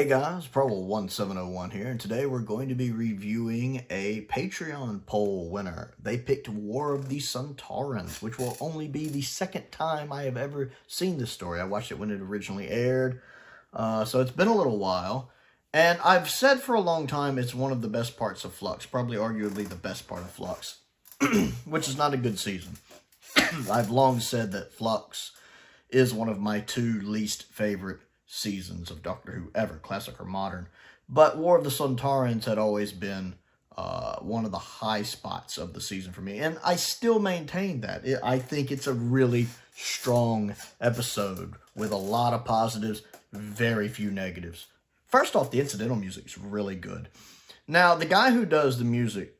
Hey guys, Prowl1701 here, and today we're going to be reviewing a Patreon poll winner. They picked War of the Sontarans, which will only be the second time I have ever seen this story. I watched it when it originally aired, so it's been a little while. And I've said for a long time it's one of the best parts of Flux, probably arguably the best part of Flux, which is not a good season. I've long said that Flux is one of my two least favorite seasons of Doctor Who ever, classic or modern. But War of the Sontarans had always been one of the high spots of the season for me, and I still maintain that. I think it's a really strong episode with a lot of positives, very few negatives. First off, the incidental music is really good. Now, the guy who does the music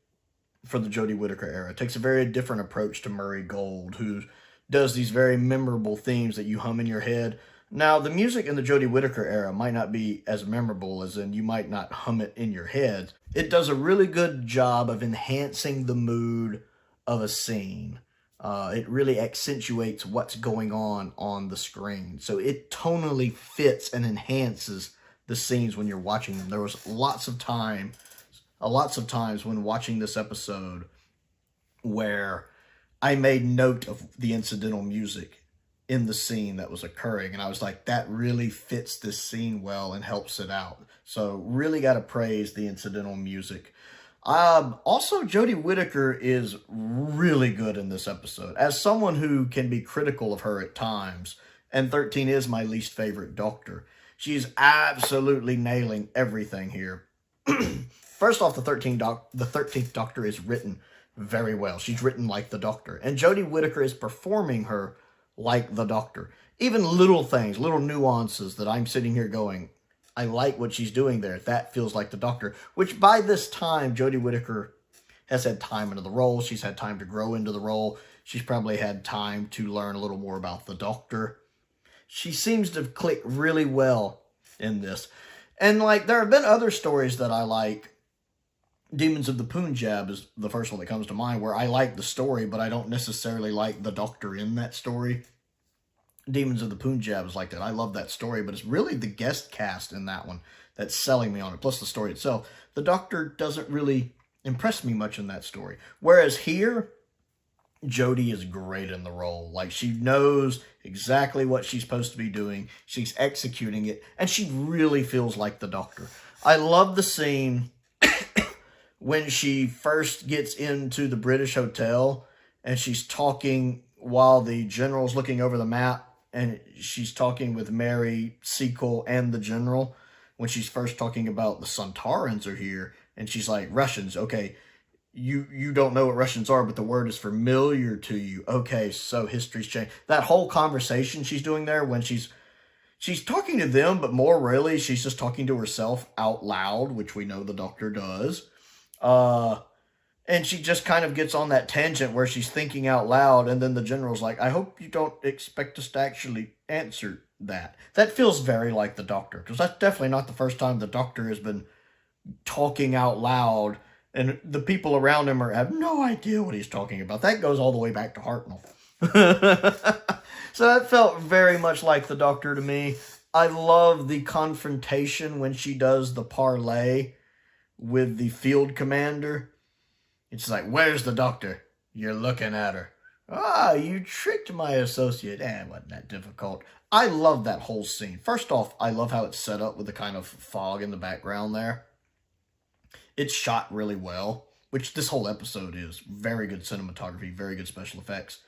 for the Jodie Whittaker era takes a very different approach to Murray Gold, who does these very memorable themes that you hum in your head. Now, the music in the Jodie Whittaker era might not be as memorable, as in you might not hum it in your head. It does a really good job of enhancing the mood of a scene. It really accentuates what's going on the screen. So it tonally fits and enhances the scenes when you're watching them. There was lots of times when watching this episode where I made note of the incidental music in the scene that was occurring, and I was like, that really fits this scene well and helps it out. So really got to praise the incidental music. Also, Jodie Whittaker is really good in this episode. As someone who can be critical of her at times, and 13 is my least favorite Doctor, she's absolutely nailing everything here. First off, the 13th Doctor is written very well. She's written like the Doctor, and Jodie Whittaker is performing her like the Doctor. Even little things, little nuances that I'm sitting here going, I like what she's doing there. That feels like the Doctor. Which by this time, Jodie Whittaker has had time into the role. She's had time to grow into the role. She's probably had time to learn a little more about the Doctor. She seems to click really well in this. And like, there have been other stories that I like. Demons of the Punjab is the first one that comes to mind, where I like the story, but I don't necessarily like the Doctor in that story. Demons of the Punjab is like that. I love that story, but it's really the guest cast in that one that's selling me on it, plus the story itself. The Doctor doesn't really impress me much in that story. Whereas here, Jodie is great in the role. Like, she knows exactly what she's supposed to be doing. She's executing it, and she really feels like the Doctor. I love the scene when she first gets into the British hotel and she's talking while the general's looking over the map, and she's talking with Mary, Sequel, and the general, when she's first talking about the Sontarans are here, and she's like, Russians, okay, you don't know what Russians are, but the word is familiar to you. Okay, so history's changed. That whole conversation she's doing there, when she's talking to them, but more really, she's just talking to herself out loud, which we know the Doctor does. And she just kind of gets on that tangent where she's thinking out loud, and then the general's like, I hope you don't expect us to actually answer that. That feels very like the Doctor, because that's definitely not the first time the Doctor has been talking out loud, and the people around him have no idea what he's talking about. That goes all the way back to Hartnell. So that felt very much like the Doctor to me. I love the confrontation when she does the parlay with the field commander. It's like, where's the Doctor? You're looking at her. Ah, you tricked my associate. It wasn't that difficult. I love that whole scene. First off, I love how it's set up with the kind of fog in the background there. It's shot really well, which this whole episode is. Very good cinematography, very good special effects.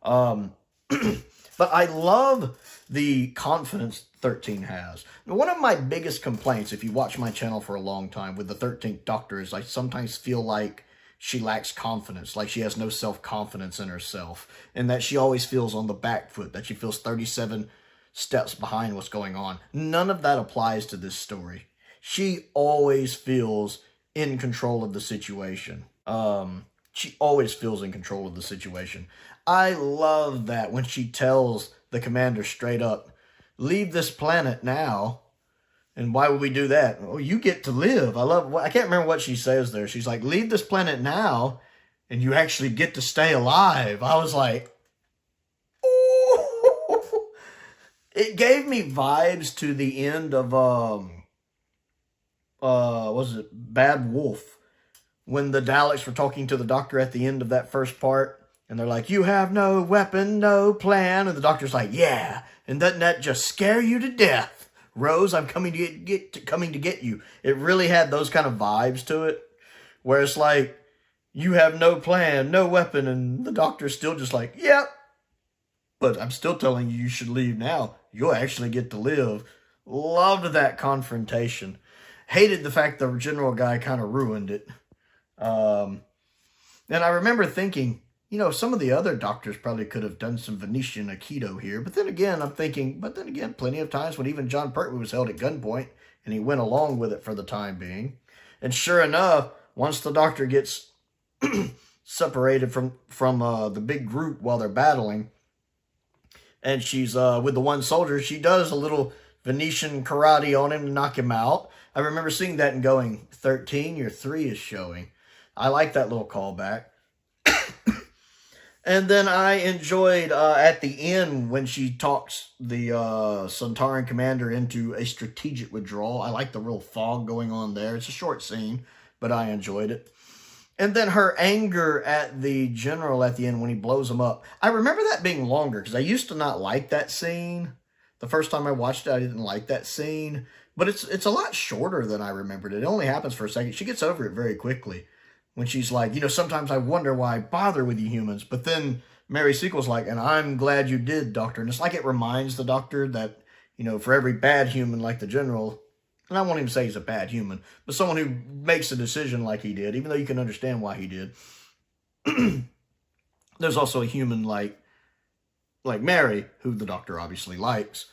But I love the confidence 13 has. Now, one of my biggest complaints, if you watch my channel for a long time, with the 13th Doctor is I sometimes feel like she lacks confidence, like she has no self-confidence in herself, and that she always feels on the back foot, that she feels 37 steps behind what's going on. None of that applies to this story. She always feels in control of the situation. She always feels in control of the situation. I love that when she tells the commander straight up, leave this planet now. And why would we do that? Oh, you get to live. I can't remember what she says there. She's like, leave this planet now, and you actually get to stay alive. I was like, ooh. It gave me vibes to the end of was it Bad Wolf, when the Daleks were talking to the Doctor at the end of that first part, and they're like, "You have no weapon, no plan," and the Doctor's like, "Yeah, and doesn't that just scare you to death? Rose, I'm coming to get you." It really had those kind of vibes to it, where it's like, you have no plan, no weapon, and the Doctor's still just like, "Yep, but I'm still telling you should leave now. You'll actually get to live." Loved that confrontation. Hated the fact the general guy kind of ruined it. And I remember thinking, some of the other Doctors probably could have done some Venetian Aikido here. But then again, I'm thinking, plenty of times when even John Pertwee was held at gunpoint, and he went along with it for the time being. And sure enough, once the Doctor gets separated from the big group while they're battling, and she's with the one soldier, she does a little Venetian karate on him to knock him out. I remember seeing that and going, 13, your 3 is showing. I like that little callback. And then I enjoyed at the end when she talks the Sontaran commander into a strategic withdrawal. I like the real fog going on there. It's a short scene, but I enjoyed it. And then her anger at the general at the end when he blows him up. I remember that being longer because I used to not like that scene. The first time I watched it, I didn't like that scene. But it's a lot shorter than I remembered. It only happens for a second. She gets over it very quickly. When she's like, sometimes I wonder why I bother with you humans. But then Mary Sequel's like, and I'm glad you did, Doctor. And it's like it reminds the Doctor that, for every bad human like the general, and I won't even say he's a bad human, but someone who makes a decision like he did, even though you can understand why he did, there's also a human like Mary, who the Doctor obviously likes,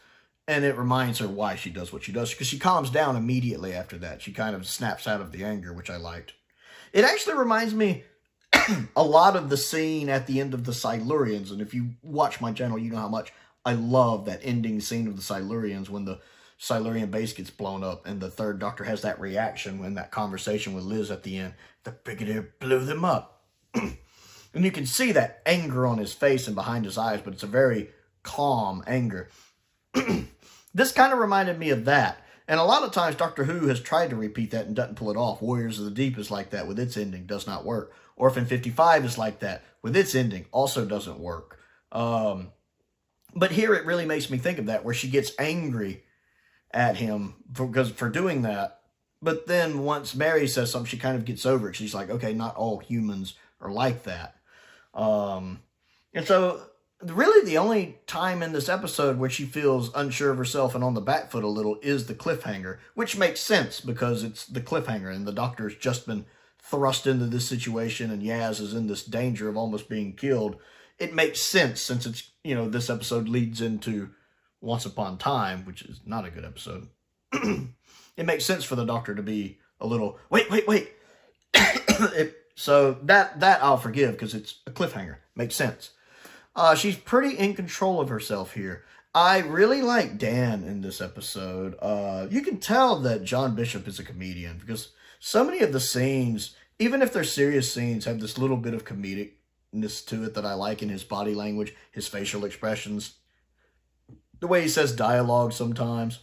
and it reminds her why she does what she does, because she calms down immediately after that. She kind of snaps out of the anger, which I liked. It actually reminds me a lot of the scene at the end of the Silurians, and if you watch my channel, you know how much I love that ending scene of the Silurians when the Silurian base gets blown up, and the third Doctor has that reaction when that conversation with Liz at the end. The Brigadier blew them up. And you can see that anger on his face and behind his eyes, but it's a very calm anger. This kind of reminded me of that. And a lot of times Doctor Who has tried to repeat that and doesn't pull it off. Warriors of the Deep is like that with its ending, does not work. Orphan 55 is like that with its ending, also doesn't work. But here it really makes me think of that, where she gets angry at him for doing that. But then once Mary says something, she kind of gets over it. She's like, okay, not all humans are like that. And so really the only time in this episode where she feels unsure of herself and on the back foot a little is the cliffhanger, which makes sense because it's the cliffhanger and the Doctor's just been thrust into this situation and Yaz is in this danger of almost being killed. It makes sense since it's, this episode leads into Once Upon Time, which is not a good episode. It makes sense for the Doctor to be a little, wait. So that I'll forgive because it's a cliffhanger. Makes sense. She's pretty in control of herself here. I really like Dan in this episode. You can tell that John Bishop is a comedian because so many of the scenes, even if they're serious scenes, have this little bit of comedicness to it that I like in his body language, his facial expressions, the way he says dialogue sometimes.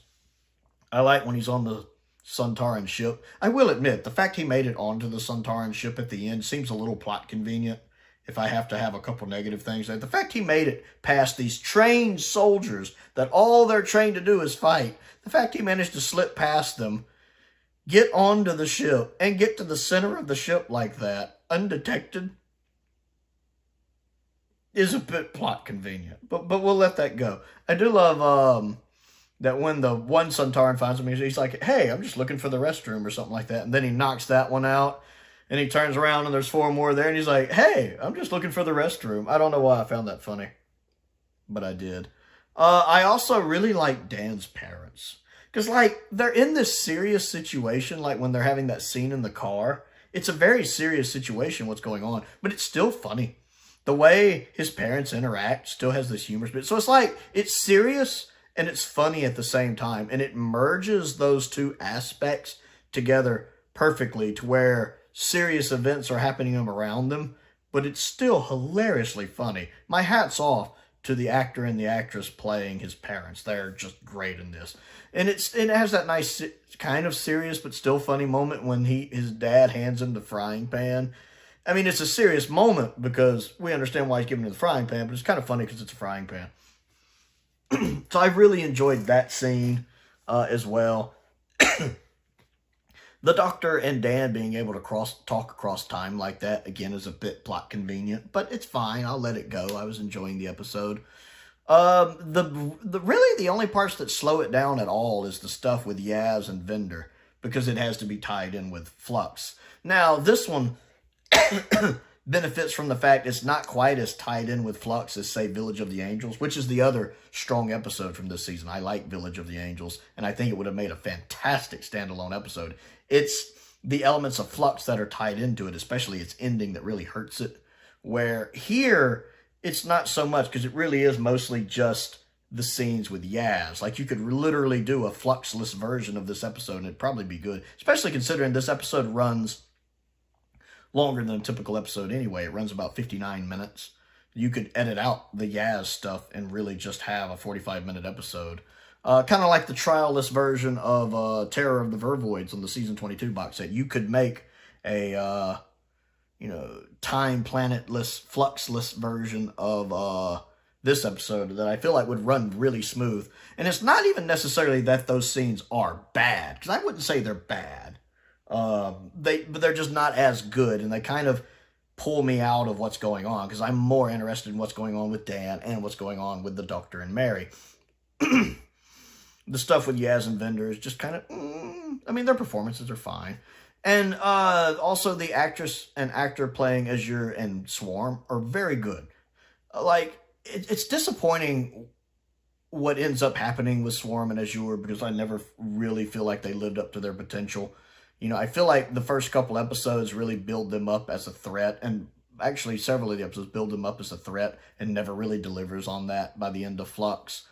I like when he's on the Sontaran ship. I will admit, the fact he made it onto the Sontaran ship at the end seems a little plot convenient. If I have to have a couple negative things there. The fact he made it past these trained soldiers that all they're trained to do is fight. The fact he managed to slip past them, get onto the ship, and get to the center of the ship like that, undetected, is a bit plot convenient. But we'll let that go. I do love that when the one Sontaran finds him, he's like, hey, I'm just looking for the restroom or something like that. And then he knocks that one out. And he turns around and there's 4 more there. And he's like, hey, I'm just looking for the restroom. I don't know why I found that funny. But I did. I also really like Dan's parents. Because, they're in this serious situation. Like, when they're having that scene in the car. It's a very serious situation, what's going on. But it's still funny. The way his parents interact still has this humorous bit. So it's like, it's serious and it's funny at the same time. And it merges those two aspects together perfectly to where serious events are happening around them, but it's still hilariously funny. My hat's off to the actor and the actress playing his parents. They're just great in this. And it has that nice kind of serious but still funny moment when his dad hands him the frying pan. I mean, it's a serious moment because we understand why he's giving him the frying pan, but it's kind of funny because it's a frying pan. So I really enjoyed that scene as well. The Doctor and Dan being able to talk across time like that, again, is a bit plot convenient, but it's fine. I'll let it go. I was enjoying the episode. Really the only parts that slow it down at all is the stuff with Yaz and Vendor, because it has to be tied in with Flux. Now, this one benefits from the fact it's not quite as tied in with Flux as, say, Village of the Angels, which is the other strong episode from this season. I like Village of the Angels, and I think it would have made a fantastic standalone episode. It's the elements of Flux that are tied into it, especially its ending, that really hurts it. Where here, it's not so much, because it really is mostly just the scenes with Yaz. Like, you could literally do a Fluxless version of this episode, and it'd probably be good. Especially considering this episode runs longer than a typical episode anyway. It runs about 59 minutes. You could edit out the Yaz stuff and really just have a 45-minute episode. Kind of like the trial-less version of Terror of the Vervoids on the Season 22 box set. You could make a, time planet-less, fluxless version of this episode that I feel like would run really smooth. And it's not even necessarily that those scenes are bad, because I wouldn't say they're bad. But they're just not as good, and they kind of pull me out of what's going on, because I'm more interested in what's going on with Dan and what's going on with the Doctor and Mary. The stuff with Yaz and Vendor is just kind of, I mean, their performances are fine. And also the actress and actor playing Azure and Swarm are very good. Like, it's disappointing what ends up happening with Swarm and Azure, because I never really feel like they lived up to their potential. I feel like the first couple episodes really build them up as a threat, and actually several of the episodes build them up as a threat and never really delivers on that by the end of Flux.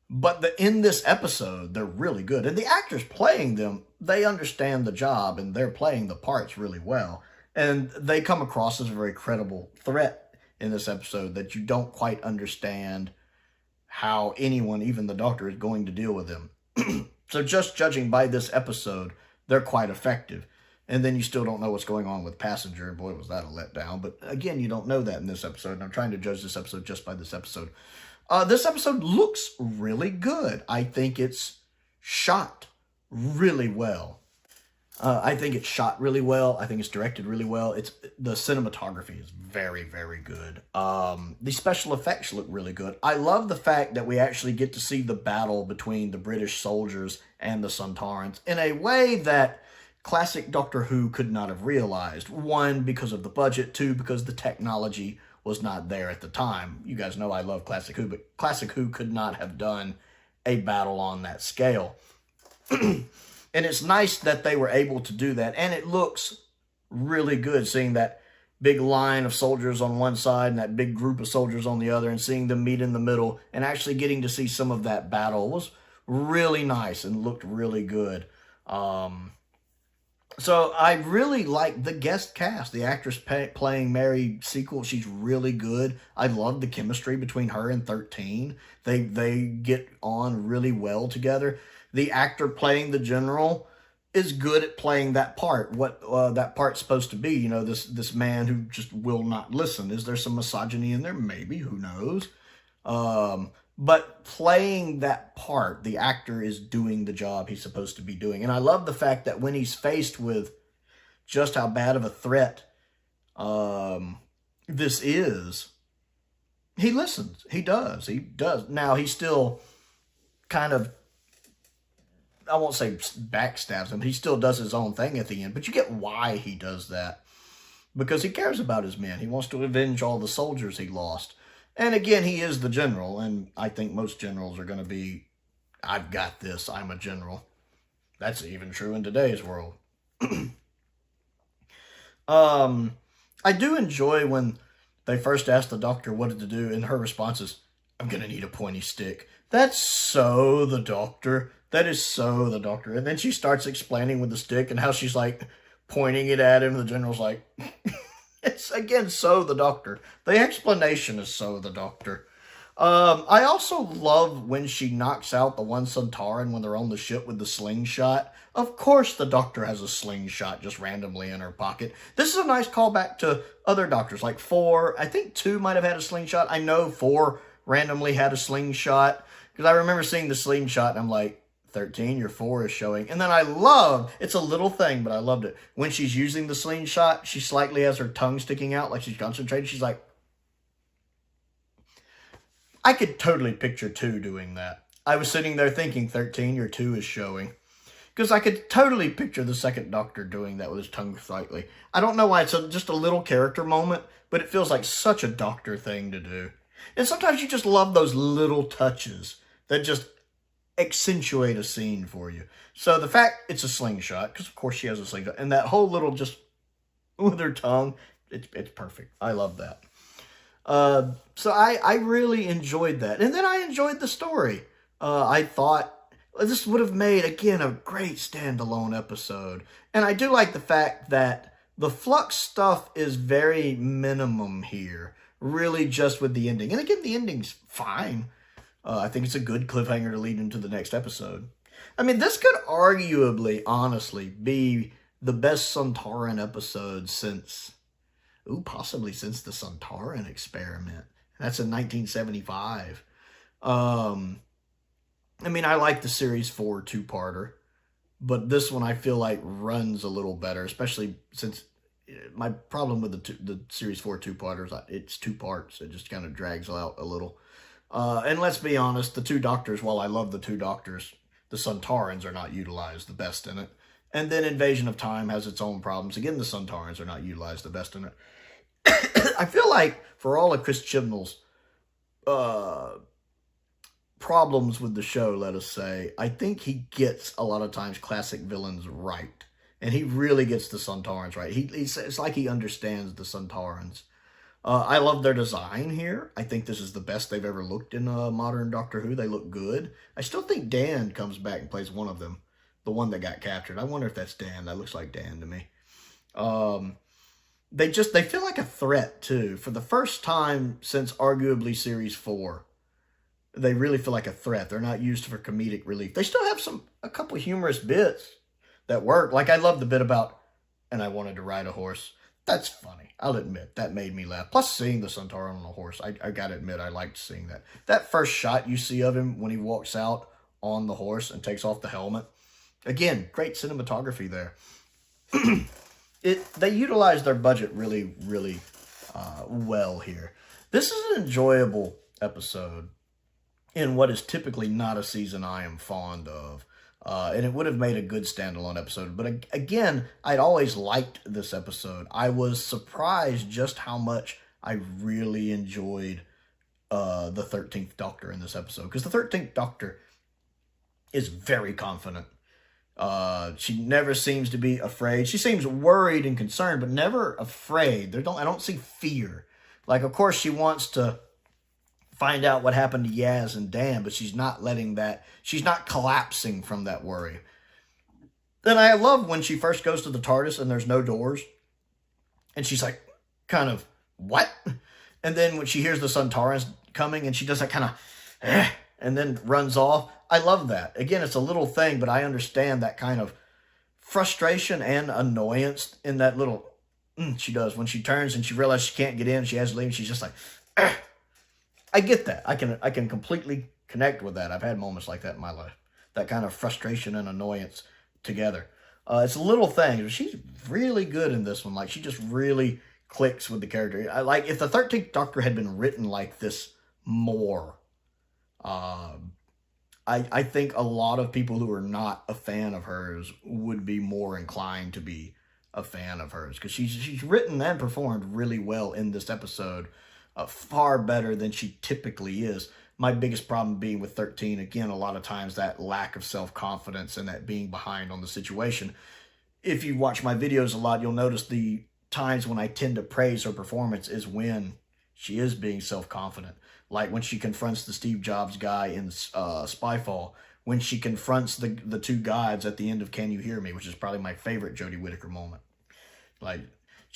But in this episode, they're really good. And the actors playing them, they understand the job, and they're playing the parts really well. And they come across as a very credible threat in this episode that you don't quite understand how anyone, even the Doctor, is going to deal with them. So just judging by this episode, they're quite effective. And then you still don't know what's going on with Passenger. Boy, was that a letdown. But again, you don't know that in this episode. And I'm trying to judge this episode just by this episode. This episode looks really good. I think it's shot really well. I think it's shot really well. I think it's directed really well. The cinematography is very, very good. The special effects look really good. I love the fact that we actually get to see the battle between the British soldiers and the Sontarans in a way that classic Doctor Who could not have realized. One, because of the budget. Two, because the technology was not there at the time. You guys know I love Classic Who, but Classic Who could not have done a battle on that scale. And it's nice that they were able to do that. And it looks really good, seeing that big line of soldiers on one side and that big group of soldiers on the other, and seeing them meet in the middle, and actually getting to see some of that battle was really nice and looked really good. So I really like the guest cast. The actress playing Mary Sequel, she's really good. I love the chemistry between her and 13. They get on really well together. The actor playing the General is good at playing that part. What that part's supposed to be, this man who just will not listen. Is there some misogyny in there? Maybe, who knows? But playing that part, the actor is doing the job he's supposed to be doing. And I love the fact that when he's faced with just how bad of a threat this is, he listens. He does. He does. Now, he still kind of, I won't say backstabs him. He still does his own thing at the end. But you get why he does that. Because he cares about his men. He wants to avenge all the soldiers he lost. And again, he is the general, and I think most generals are going to be, I've got this, I'm a general. That's even true in today's world. I do enjoy when they first ask the Doctor what to do, and her response is, I'm going to need a pointy stick. That's so the Doctor. That is so the Doctor. And then she starts explaining with the stick and how she's like pointing it at him. The general's like... It's, again, so the Doctor. The explanation is so the Doctor. I also love when she knocks out the one Sontaran when they're on the ship with the slingshot. Of course the Doctor has a slingshot just randomly in her pocket. This is a nice callback to other Doctors, like 4. I think 2 might have had a slingshot. I know 4 randomly had a slingshot, because I remember seeing the slingshot and I'm like, 13, your 4 is showing. And then I love, it's a little thing, but I loved it. When she's using the slingshot, she slightly has her tongue sticking out like she's concentrated. She's like, I could totally picture 2 doing that. I was sitting there thinking, 13, your 2 is showing. Because I could totally picture the second Doctor doing that with his tongue slightly. I don't know why it's just a little character moment, but it feels like such a Doctor thing to do. And sometimes you just love those little touches that just accentuate a scene for you. So the fact it's a slingshot, because of course she has a slingshot, and that whole little just with her tongue, it's perfect. I love that. So I really enjoyed that. And then I enjoyed the story. I thought this would have made, again, a great standalone episode. And I do like the fact that the Flux stuff is very minimum here. Really just with the ending. And again, the ending's fine. I think it's a good cliffhanger to lead into the next episode. I mean, this could arguably, honestly, be the best Sontaran episode since, possibly since the Sontaran experiment. That's in 1975. I mean, I like the Series 4 two-parter, but this one I feel like runs a little better, especially since my problem with the Series 4 two-parters, it's 2 parts. It just kind of drags out a little. And let's be honest, the 2 Doctors, while I love the 2 Doctors, the Sontarans are not utilized the best in it. And then Invasion of Time has its own problems. Again, the Sontarans are not utilized the best in it. I feel like for all of Chris Chibnall's problems with the show, let us say, I think he gets a lot of times classic villains right. And he really gets the Sontarans right. It's like he understands the Sontarans. I love their design here. I think this is the best they've ever looked in modern Doctor Who. They look good. I still think Dan comes back and plays one of them. The one that got captured. I wonder if that's Dan. That looks like Dan to me. They feel like a threat, too. For the first time since arguably Series 4, they really feel like a threat. They're not used for comedic relief. They still have a couple humorous bits that work. Like, I love the bit about, and I wanted to ride a horse. That's funny. I'll admit, that made me laugh. Plus, seeing the Sontaran on a horse, I gotta admit, I liked seeing that. That first shot you see of him when he walks out on the horse and takes off the helmet. Again, great cinematography there. They utilized their budget really, really well here. This is an enjoyable episode in what is typically not a season I am fond of. And it would have made a good standalone episode. But again, I'd always liked this episode. I was surprised just how much I really enjoyed the 13th Doctor in this episode. Because the 13th Doctor is very confident. She never seems to be afraid. She seems worried and concerned, but never afraid. I don't see fear. Like, of course, she wants to find out what happened to Yaz and Dan, but she's not letting that, she's not collapsing from that worry. Then I love when she first goes to the TARDIS and there's no doors. And she's like, kind of, what? And then when she hears the Sontarans coming and she does that kind of, and then runs off. I love that. Again, it's a little thing, but I understand that kind of frustration and annoyance in that little, she does. When she turns and she realizes she can't get in, she has to leave, she's just like, I get that. I can completely connect with that. I've had moments like that in my life. That kind of frustration and annoyance together. It's a little thing, but she's really good in this one. Like, she just really clicks with the character. Like, if the 13th Doctor had been written like this more, I think a lot of people who are not a fan of hers would be more inclined to be a fan of hers. Because she's written and performed really well in this episode. Far better than she typically is. My biggest problem being with 13, again, a lot of times that lack of self-confidence and that being behind on the situation. If you watch my videos a lot, you'll notice the times when I tend to praise her performance is when she is being self-confident. Like when she confronts the Steve Jobs guy in Spyfall. When she confronts the 2 gods at the end of Can You Hear Me, which is probably my favorite Jodie Whittaker moment. Like,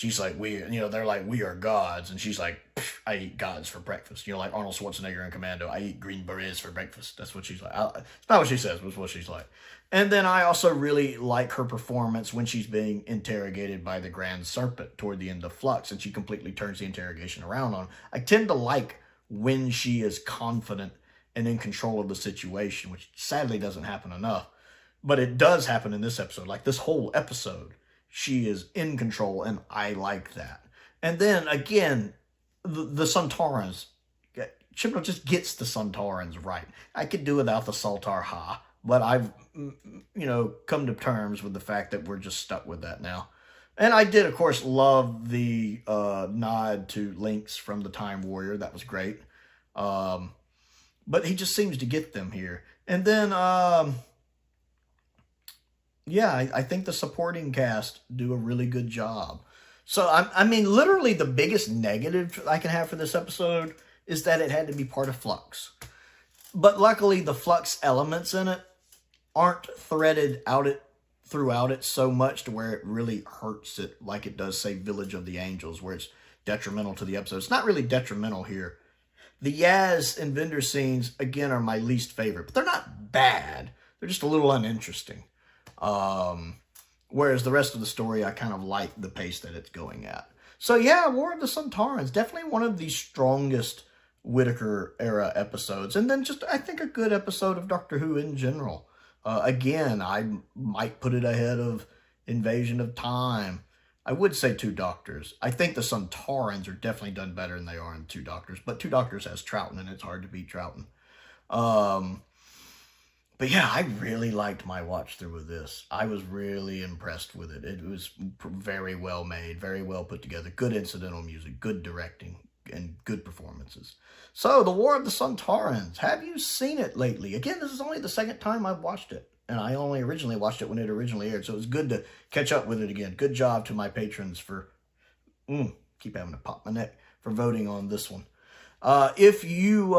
she's like, they're like, we are gods. And she's like, I eat gods for breakfast. Like Arnold Schwarzenegger in Commando, I eat green berets for breakfast. That's what she's like. It's not what she says, but it's what she's like. And then I also really like her performance when she's being interrogated by the Grand Serpent toward the end of Flux, and she completely turns the interrogation around on. I tend to like when she is confident and in control of the situation, which sadly doesn't happen enough. But it does happen in this episode. Like this whole episode, she is in control, and I like that. And then, again, the Sontarans. Chibnall just gets the Sontarans right. I could do without the Saltar Ha, but I've, come to terms with the fact that we're just stuck with that now. And I did, of course, love the nod to Lynx from the Time Warrior. That was great. But he just seems to get them here. And then, I think the supporting cast do a really good job. So, I mean, literally the biggest negative I can have for this episode is that it had to be part of Flux. But luckily, the Flux elements in it aren't threaded out throughout it so much to where it really hurts it like it does, say, Village of the Angels, where it's detrimental to the episode. It's not really detrimental here. The Yaz and Vendor scenes, again, are my least favorite. But they're not bad. They're just a little uninteresting. Whereas the rest of the story, I kind of like the pace that it's going at. So yeah, War of the Sontarans, definitely one of the strongest Whittaker era episodes. And then just, I think, a good episode of Doctor Who in general. Again, I might put it ahead of Invasion of Time. I would say Two Doctors. I think the Sontarans are definitely done better than they are in Two Doctors. But Two Doctors has Troughton, and it's hard to beat Troughton. But yeah, I really liked my watch through with this. I was really impressed with it. It was very well made, very well put together. Good incidental music, good directing, and good performances. So, The War of the Sontarans. Have you seen it lately? Again, this is only the second time I've watched it. And I only originally watched it when it originally aired. So it was good to catch up with it again. Good job to my patrons for, keep having to pop my neck, for voting on this one. If you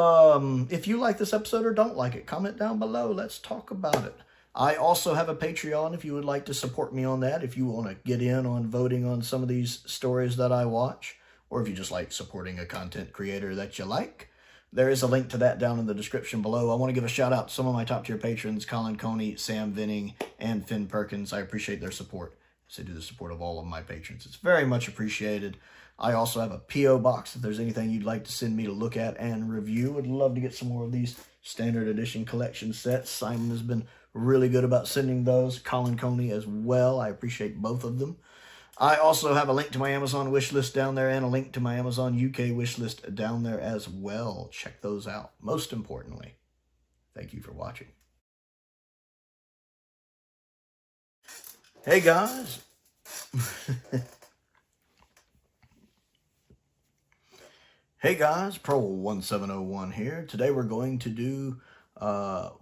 like this episode or don't like it, comment down below. Let's talk about it. I also have a Patreon if you would like to support me on that. If you want to get in on voting on some of these stories that I watch, or if you just like supporting a content creator that you like, there is a link to that down in the description below. I want to give a shout out to some of my top tier patrons, Colin Coney, Sam Venning, and Finn Perkins. I appreciate their support. So do the support of all of my patrons. It's very much appreciated. I also have a P.O. box if there's anything you'd like to send me to look at and review. I'd love to get some more of these standard edition collection sets. Simon has been really good about sending those. Colin Coney as well. I appreciate both of them. I also have a link to my Amazon wishlist down there and a link to my Amazon UK wishlist down there as well. Check those out. Most importantly, thank you for watching. Hey guys. Hey guys, Prowl 1701 here. Today we're going to do, no.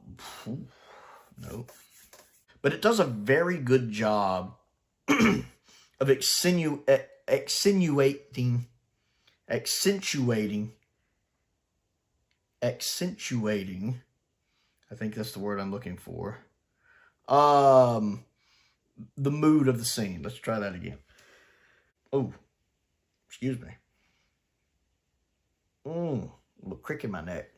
But it does a very good job of accentuating, I think that's the word I'm looking for, the mood of the scene. Let's try that again. Oh, excuse me. A little crick in my neck.